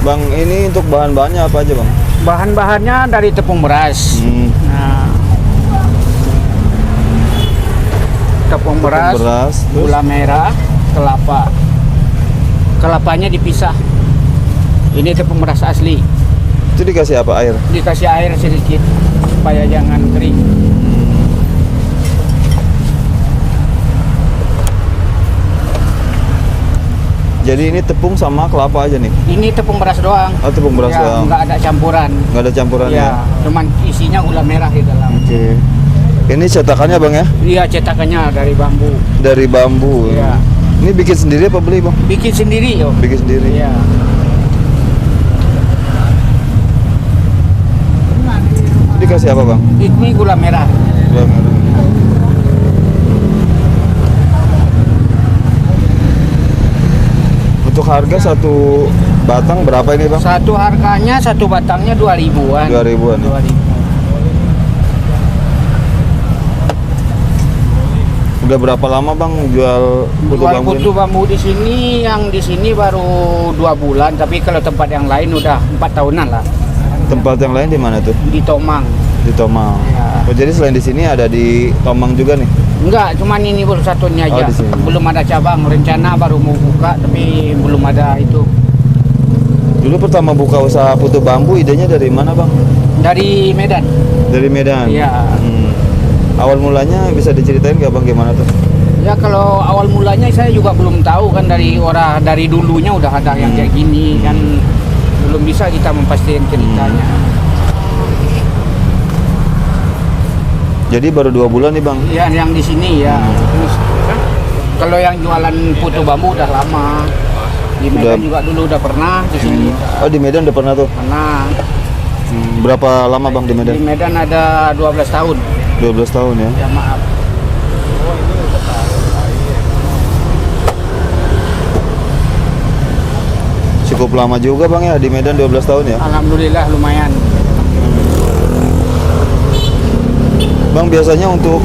Bang, ini untuk bahan-bahannya apa aja, Bang? Bahan-bahannya dari tepung beras. Nah, tepung beras, gula merah, kelapa. Kelapanya dipisah. Ini tepung beras asli. Itu dikasih apa, air? Dikasih air sedikit supaya jangan kering. Jadi ini tepung sama kelapa aja nih? Ini tepung beras doang. Oh, tepung beras ya, doang. Nggak ada campuran. Nggak ada campuran ya? Cuman isinya gula merah di dalam. Oke. Ini cetakannya, Bang, ya? Iya, cetakannya dari bambu. Dari bambu. Iya. Ini bikin sendiri apa beli, Bang? Bikin sendiri, yo. Bikin sendiri. Iya. Ini dikasih apa, Bang? Ini gula merah. Gula merah. Untuk harga satu batang berapa ini, Bang? Satu harganya, satu batangnya 2.000-an. 2.000-an. 2.000. Udah berapa lama, Bang, jual putu Jual bambu putu ini? bambu di sini, yang di sini baru 2 bulan, tapi kalau tempat yang lain udah 4 tahunan lah. Tempat yang lain di mana tuh? Di Tomang. Di Tomang. Ya. Oh, jadi selain di sini ada di Tomang juga nih? Enggak, cuman ini baru satunya Oh, aja. di sini. Belum ada cabang. Rencana baru mau buka, tapi belum ada itu. Dulu pertama buka usaha putu bambu, idenya dari mana, Bang? Dari Medan. Dari Medan? Iya. Awal mulanya bisa diceritain nggak, Bang, gimana tuh? Ya kalau awal mulanya saya juga belum tahu kan, dari dulunya udah ada yang kayak gini kan, belum bisa kita memastikan ceritanya. Jadi baru 2 bulan nih, Bang? Ya yang di sini ya. Terus kan, kalau yang jualan putu bambu udah lama. Di Medan juga dulu udah pernah di sini. Oh, di Medan udah pernah tuh? Pernah. Berapa lama, Bang, di Medan? Di Medan ada 12 tahun. 12 tahun ya? Ya maaf. Cukup lama juga, Bang, ya, di Medan 12 tahun ya? Alhamdulillah lumayan. Bang, biasanya untuk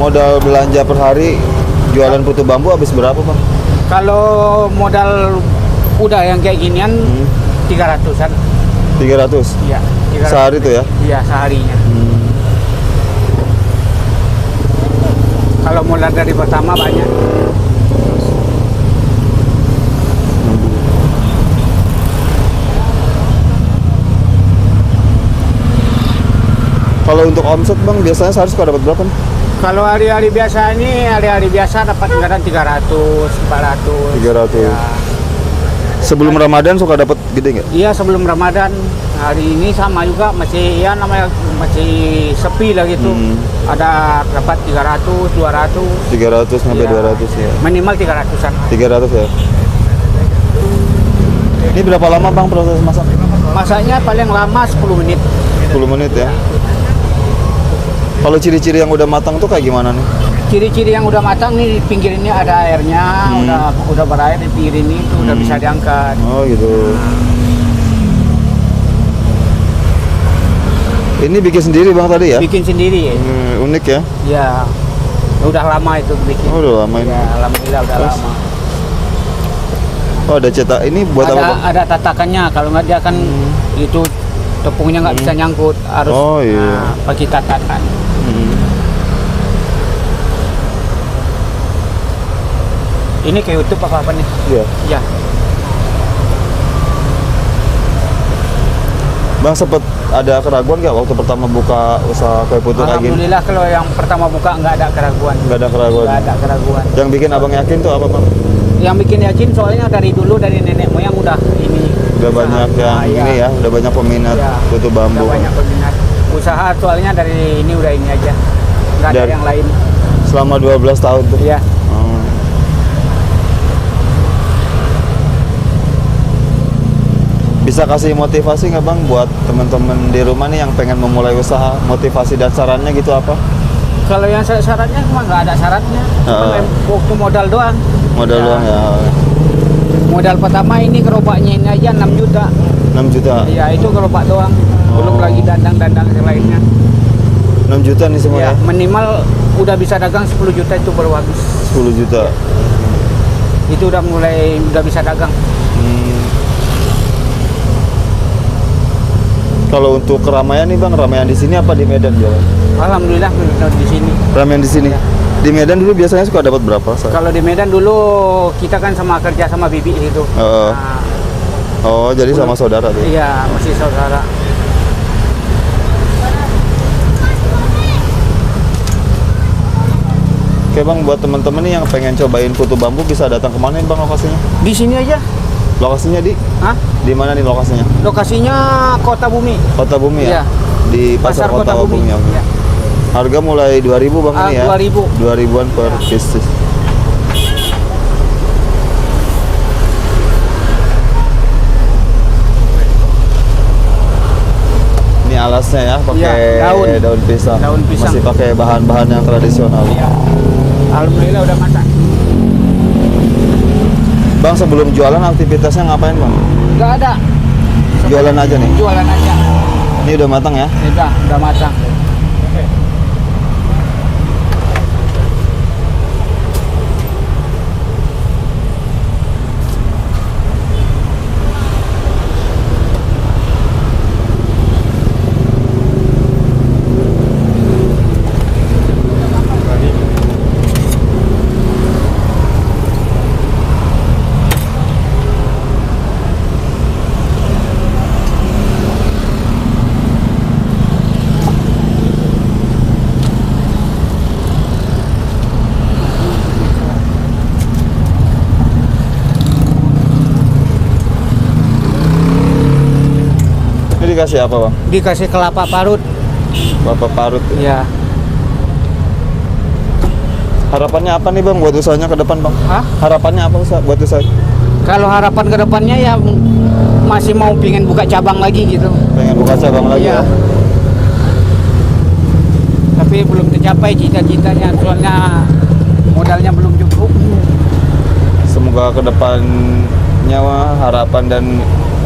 modal belanja per hari jualan putu bambu habis berapa, Bang? Kalau modal udah yang kayak ginian 300-an. 300? Iya, 300. Sehari tuh ya? Iya, seharinya. Kalau modal dari pertama banyak. Kalau untuk omset, Bang, biasanya sehari suka dapat berapa nih? Kalau hari-hari biasa ini, hari-hari biasa dapat kadang 300, 400. 300. Ya. Sebelum Ramadan suka dapat gede nggak? Iya, sebelum Ramadan. Hari ini sama juga, masih ya namanya masih sepi lah gitu. Ada dapat 300, 200. 300 sampai Ya. 200 ya. Minimal 300-an. 300 ya. Ini berapa lama, Bang, proses masak? Masaknya paling lama 10 menit. 10 menit ya. Kalau ciri-ciri yang udah matang tuh kayak gimana nih? Ciri-ciri yang udah matang nih, di pinggir ini ada airnya, udah berair di pinggir ini itu udah bisa diangkat. Oh gitu. Ini bikin sendiri, Bang, tadi ya? Bikin sendiri ya. Unik ya? Ya. Udah lama itu bikin. Oh, udah lama ini. Ya, alhamdulillah udah Terus? lama. Oh, ada cetak. Ini buat apa, Bang? Ada tatakannya, kalau nggak dia kan itu tepungnya nggak bisa nyangkut, harus Oh, iya. pakai tatakan. Ini kayak YouTube apa nih? Iya. Ya. Bang, sempet ada keraguan nggak waktu pertama buka usaha kue putu kayak gini? Alhamdulillah kalau yang pertama buka nggak ada keraguan. Nggak ada keraguan. Nggak ada keraguan. Yang bikin Abang yakin tuh apa, Bang? Yang bikin yakin soalnya dari dulu, dari nenek moyang udah ini. Udah usaha. banyak yang Iya. ini ya, udah banyak peminat Iya. putu bambu. Udah banyak peminat. Usaha soalnya dari ini udah ini aja. Nggak ada Dari- yang lain. Selama 12 tahun tuh. Iya. Oh. Bisa kasih motivasi nggak, Bang, buat teman-teman di rumah nih yang pengen memulai usaha, motivasi dan sarannya gitu apa? Kalau yang syaratnya cuma nggak ada syaratnya. Cuma waktu modal doang. Modal Ya. doang ya. Modal pertama ini gerobaknya ini aja 6 juta. 6 juta. Ya itu gerobak doang. Belum lagi dandang-dandang yang lainnya. 6 juta nih semua ya. Ya, minimal udah bisa dagang 10 juta itu baru habis. 10 juta. Itu udah bisa dagang. Kalau untuk keramaian nih bang, keramaian di sini apa di Medan jualan? Alhamdulillah di sini. Ramen di sini. Iya. Di Medan dulu biasanya suka dapat berapa? Kalau di Medan dulu kita kan sama kerja sama bibi itu. Heeh. Nah, Oh, jadi sama saudara tuh. iya, masih saudara. Oke bang, buat teman-teman nih yang pengen cobain putu bambu bisa datang kemana nih bang lokasinya? Di sini aja. Lokasinya Hah? di mana nih lokasinya? Lokasinya Kota Bumi. Kota Bumi ya? Iya. Di pasar, Kota, Bumi. Ya. Iya. Harga mulai 2.000 bang ini ya? 2.000. 2.000-an per piece. Ini alasnya ya, pakai Iya, daun pisang. Daun pisang. Masih pakai bahan-bahan yang tradisional. Iya. Alhamdulillah udah masak. Bang sebelum jualan aktivitasnya ngapain bang? Enggak ada. Jualan aja nih. Jualan aja. Ini udah matang ya? Udah matang. Ini dikasih apa bang? Dikasih kelapa parut. Bapak parut. Iya. Harapannya apa nih bang buat usahanya ke depan bang? Hah? Harapannya apa buat usaha? Kalau harapan ke depannya ya masih mau pingin buka cabang lagi gitu. Pengen buka cabang lagi Iya. ya? Tapi belum tercapai cita-citanya soalnya modalnya belum cukup. Semoga ke depannya harapan dan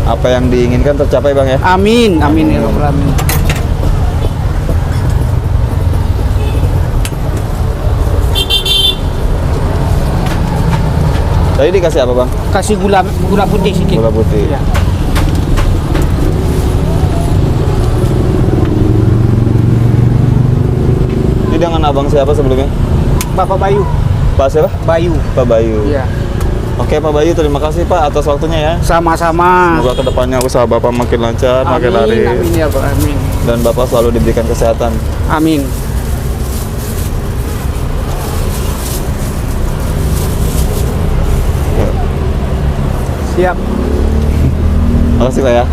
apa yang diinginkan tercapai bang ya? Amin, amin ya rabbal alamin. Tadi dikasih apa bang? Kasih gula putih sedikit. Gula putih. Iya. Ini dengan abang siapa sebelumnya? Bapak Bayu. Pak siapa? Bayu. Pak Bayu. Iya. Oke Pak Bayu, terima kasih Pak atas waktunya ya. Sama-sama. Semoga kedepannya usaha Bapak makin lancar, makin laris. Amin ya rabbal alamin. Dan Bapak selalu diberikan kesehatan. Amin. Ya. Siap. Makasih Pak ya.